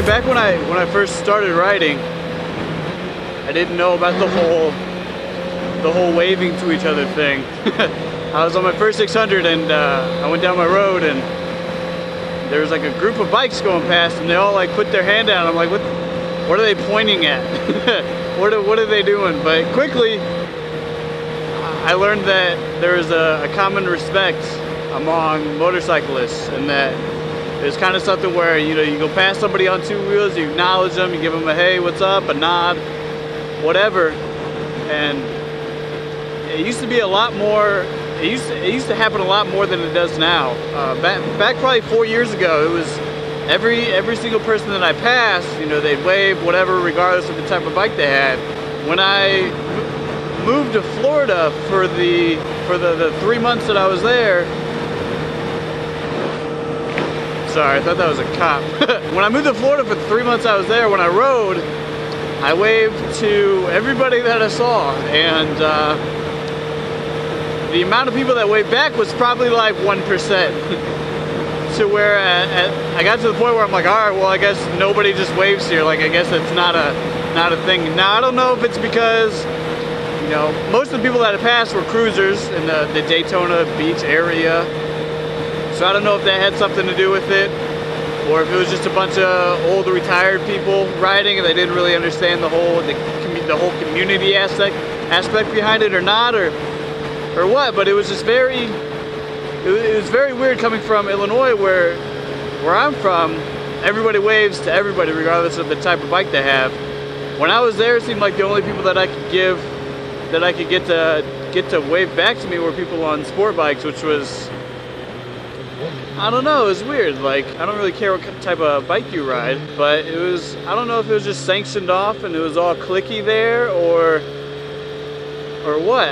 funny, back when I first started riding, I didn't know about the whole waving to each other thing. I was on my first 600 and I went down my road and there was like a group of bikes going past and they all like put their hand out. I'm like, what are they pointing at? what are they doing? But quickly I learned that there is a common respect among motorcyclists, and that it's kind of something where, you know, you go past somebody on two wheels, you acknowledge them, you give them a hey, what's up, a nod, whatever. And it used to be a lot more, it used to happen a lot more than it does now. Back probably 4 years ago, it was every single person that I passed, you know, they'd wave, whatever, regardless of the type of bike they had. When I moved to Florida for the 3 months that I was there, sorry, I thought that was a cop. When I moved to Florida for the 3 months I was there, when I rode, I waved to everybody that I saw, and the amount of people that waved back was probably like 1%. To where I got to the point where I'm like, all right, well, I guess nobody just waves here. Like, I guess that's not a thing. Now, I don't know if it's because, you know, most of the people that I passed were cruisers in the Daytona Beach area. So I don't know if that had something to do with it, or if it was just a bunch of old retired people riding and they didn't really understand the whole community aspect behind it, or not, or what. But it was just it was very weird coming from Illinois, where I'm from. Everybody waves to everybody regardless of the type of bike they have. When I was there, it seemed like the only people that I could get to wave back to me were people on sport bikes, which was, I don't know, it was weird. Like, I don't really care what type of bike you ride, but it was, I don't know if it was just sanctioned off and it was all cliquey there, or what.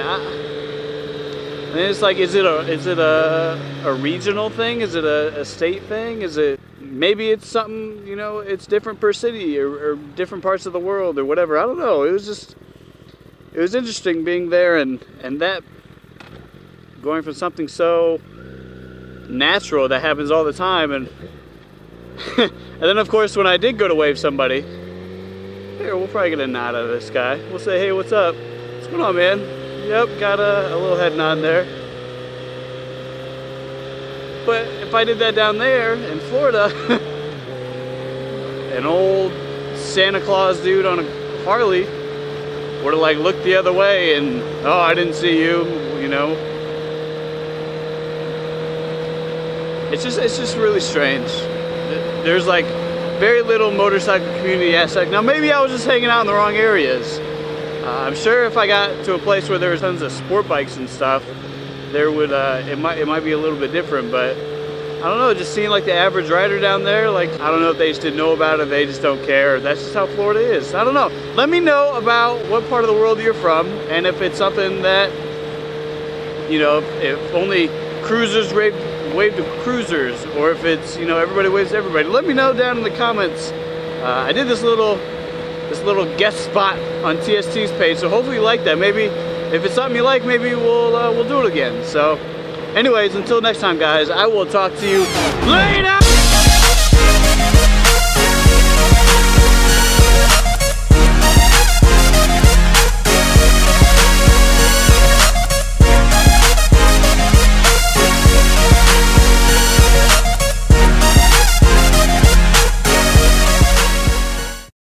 And it's like, is it a regional thing? Is it a state thing? Is it, maybe it's something, you know, it's different per city or different parts of the world or whatever. I don't know. It was just, it was interesting being there and that, going from something so natural that happens all the time, and and then of course when I did go to wave somebody, here, we'll probably get a nod out of this guy. We'll say, hey, what's up? What's going on, man? Yep, got a little head nod there. But if I did that down there in Florida, an old Santa Claus dude on a Harley would have like looked the other way and, oh, I didn't see you, you know. It's just really strange. There's like very little motorcycle community aspect. Now maybe I was just hanging out in the wrong areas. I'm sure if I got to a place where there were tons of sport bikes and stuff, there would it might be a little bit different. But I don't know, just seeing like the average rider down there, like, I don't know if they just didn't know about it, they just don't care. That's just how Florida is. I don't know. Let me know about what part of the world you're from, and if it's something that, you know, if only cruisers wave to cruisers, or if it's, you know, everybody waves to everybody. Let me know down in the comments. I did this little guest spot on TST's page, so hopefully you like that. Maybe if it's something you like, maybe we'll do it again. So anyways, until next time, guys, I will talk to you later.